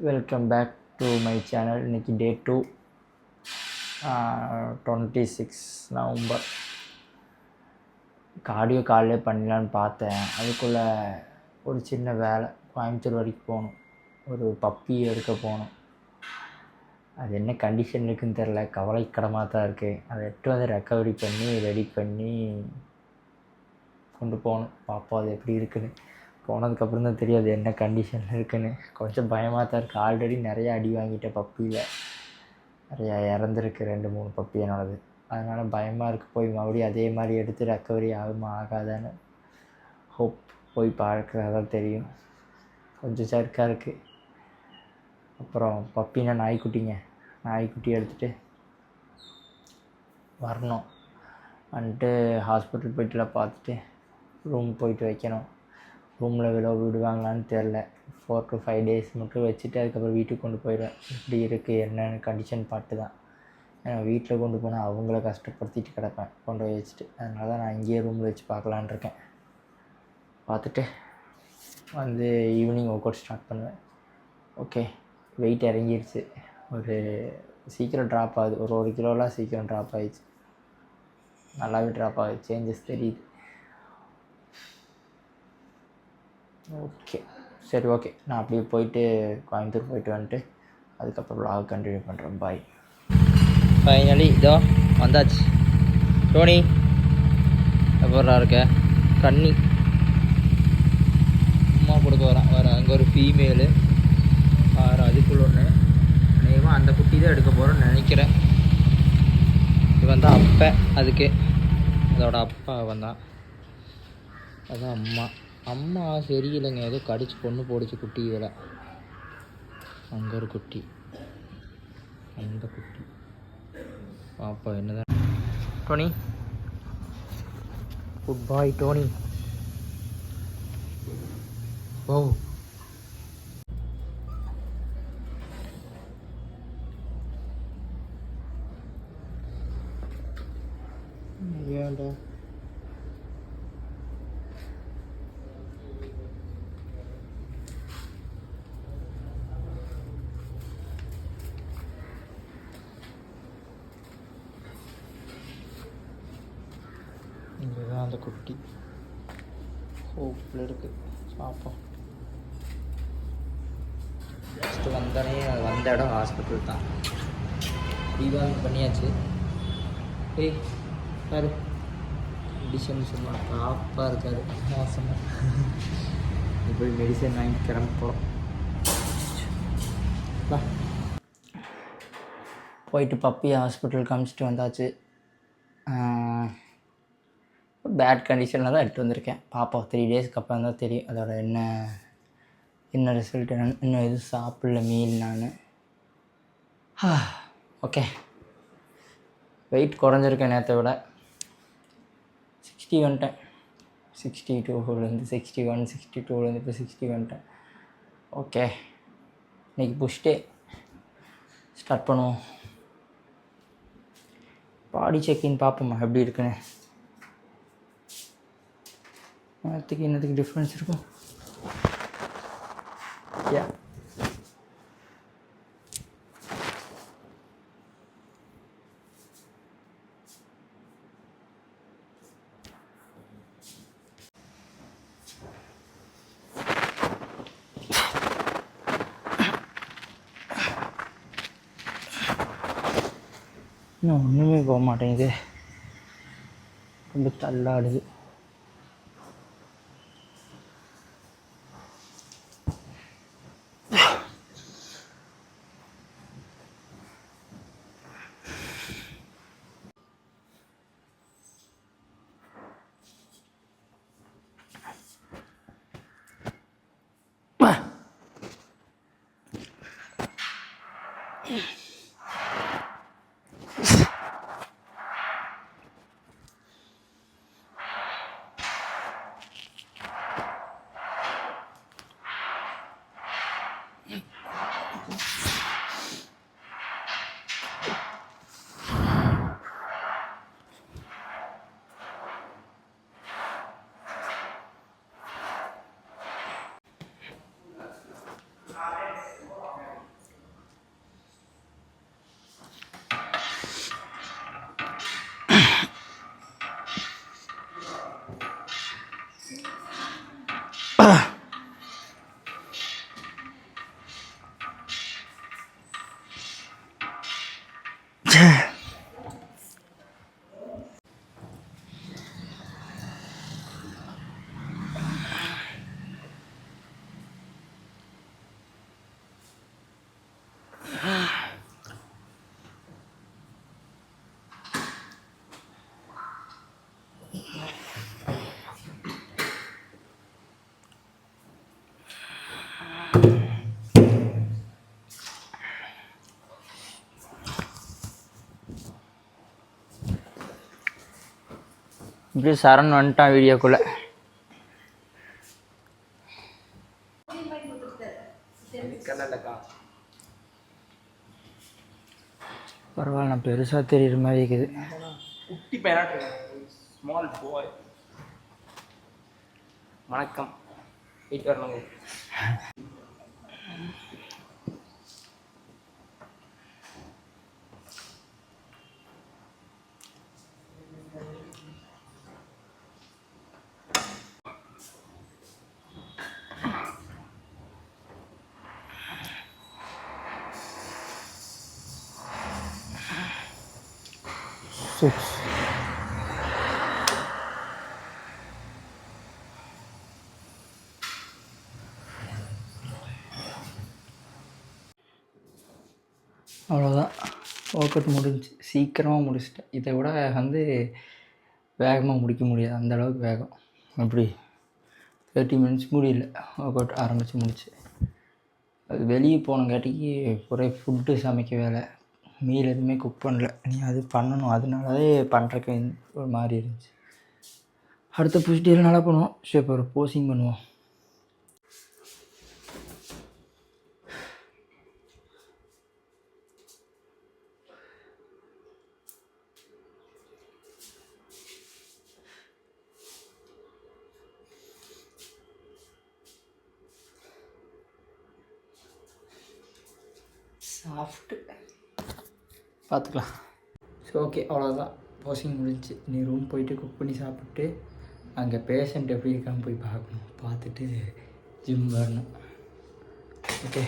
Welcome back to my channel. இன்றைக்கி day 2 26 November. Cardio காலையிலே பண்ணலான்னு பார்த்தேன். அதுக்குள்ளே ஒரு சின்ன வேலை, கோயம்புத்தூர் வரைக்கும் போகணும். ஒரு பப்பி எடுக்க போகணும். அது என்ன கண்டிஷன் இருக்குதுன்னு தெரில, கவலைக்கிடமாக தான் இருக்குது. அதை எட்டு வந்து ரெக்கவரி பண்ணி ரெடி பண்ணி கொண்டு போகணும். பார்ப்போம் அது எப்படி இருக்குன்னு. போனதுக்கப்புறம் தான் தெரியாது என்ன கண்டிஷனில் இருக்குன்னு. கொஞ்சம் பயமாக தான் இருக்குது. ஆல்ரெடி நிறையா அடி வாங்கிட்டேன் பப்பியில். நிறையா இறந்துருக்கு 2-3 பப்பி என்னோடது. அதனால் பயமாக இருக்குது. போய் மறுபடியும் அதே மாதிரி எடுத்து ரெக்கவரி ஆகுமா ஆகாதான்னு ஹோப் போய் பார்க்குறதா தான் தெரியும். கொஞ்சம் சர்க்காக இருக்குது. அப்புறம் பப்பினா நாய்க்குட்டி எடுத்துகிட்டு வரணும். வந்துட்டு ஹாஸ்பிட்டல் போய்ட்டுலாம் பார்த்துட்டு ரூம் போயிட்டு வைக்கணும். ரூமில் விடுவாங்களான்னு தெரில. 4 to 5 days மட்டும் வச்சுட்டு அதுக்கப்புறம் வீட்டுக்கு கொண்டு போயிடுவேன். இப்படி இருக்குது என்னென்னு கண்டிஷன் பார்த்து தான். ஏன்னா வீட்டில் கொண்டு போனால் அவங்கள கஷ்டப்படுத்திட்டு கிடப்பேன் கொண்டு போய் வச்சுட்டு. அதனால தான் நான் இங்கேயே ரூமில் வச்சு பார்க்கலான் இருக்கேன். பார்த்துட்டு வந்து ஈவினிங் ஒர்க் அவுட் ஸ்டார்ட் பண்ணுவேன். ஓகே, வெயிட் இறங்கிடுச்சு. ஒரு சீக்கிரம் ட்ராப் ஆகுது. ஒரு 1 கிலோலாம் சீக்கிரம் ட்ராப் ஆகிடுச்சு. நல்லாவே ட்ராப் ஆகுது. சேஞ்சஸ் தெரியுது. ஓகே, சரி, ஓகே. நான் அப்படியே போயிட்டு கோயம்புத்தூர் போயிட்டு வந்துட்டு அதுக்கப்புறம் vlog கண்டினியூ பண்ணுறேன். பாய். ஃபைனலி இதோ வந்தாச்சு. டோனி எப்படா இருக்க? கன்னி அம்மா கொடுக்க வர அங்கே ஒரு ஃபீமேலு அதுக்குள்ள ஒன்று. அநேகமாக அந்த குட்டி தான் எடுக்க போகிறோன்னு நினைக்கிறேன். இது வந்து அப்போ அதுக்கு அதோட அப்பா வந்தான். அதுதான் அம்மா சரியில்லைங்க, ஏதோ கடிச்சு பொண்ணு போடுச்சு குட்டி. இதில் அங்கே ஒரு குட்டி, அந்த குட்டி பாப்பா என்னதான். டோனி, குட் பாய் டோனி. ஓ, ஏன்டா இதுதான் அந்த குட்டி ஹோப்பில் இருக்குது. பார்ப்போம். ஃபஸ்ட்டு வந்தோடனே வந்த இடம் ஹாஸ்பிட்டல் தான். ரீவால்வ் பண்ணியாச்சு. ஏய் பாரு, கண்டிஷன் சும்மா டாப்பாக இருக்காரு. மோசமாக. இப்படி மெடிசன் வாங்கி கிளம்ப போகிறோம். போயிட்டு பப்பி ஹாஸ்பிட்டல் காமிச்சிட்டு வந்தாச்சு. பேட் கண்டிஷனில் தான் எடுத்து வந்திருக்கேன். பார்ப்போம், 3 daysக்கு அப்புறம் தான் தெரியும் அதோட என்ன ரிசல்ட் என்னன்னு. இன்னும் எதுவும் சாப்பிடல மீல் நான். ஓகே, வெயிட் குறைஞ்சிருக்கேன் நேற்றை விட. 60 வந்துட்டேன். 62லேருந்து 61, 62லேருந்து இப்போ 60 வந்துட்டேன். ஓகே, இன்றைக்கி புஷ் டே ஸ்டார்ட் பண்ணுவோம். பாடி செக்கின் பார்ப்போம்மா எப்படி இருக்குன்னு. என்னத்துக்கு டிஃப்ரென்ஸ் இருக்கும். யா, இன்னும் ஒன்றுமே போக மாட்டேங்குது. ரொம்ப தள்ளாடுது. இப்படி சரண் வந்துட்டான் வீடியோக்குள்ளே. பரவாயில்ல, நான் பெருசாக தெரியுற மாதிரி இருக்குது. குட்டி பையனாக ஸ்மால் பாய். வணக்கம், போயிட்டு வரணும். அவ்வளோதான், ஒர்க் அவுட் முடிஞ்சு. சீக்கிரமாக முடிச்சிட்டேன். இதை விட வேகமாக முடிக்க முடியாது, அந்தளவுக்கு வேகம். அப்படி 30 மினிட்ஸ் முடியல ஒர்க் அவுட் ஆரம்பித்து முடிச்சு. அது வெளியே போனங்காட்டிக்கு ஒரே ஃபுட்டு சமைக்க வேலை, மீல் எதுவுமே குக் பண்ணல. நீ அது பண்ணணும், அதனாலே பண்ணுறக்கு ஒரு மாதிரி இருந்துச்சு. அடுத்த புஷ்டியில் நல்லா பண்ணுவோம். ஸோ இப்போ ஒரு போஸிங் பண்ணுவோம். சாஃப்ட்டு பார்த்துக்கலாம். ஸோ ஓகே, அவ்வளோதான், போஸிங் முடிஞ்சு. நீ ரூம் போயிட்டு குக் பண்ணி சாப்பிட்டு அங்கே பேஷண்ட் எப்படி இருக்கான்னு போய் பார்க்கணும். பார்த்துட்டு ஜிம் வரணும். ஓகே.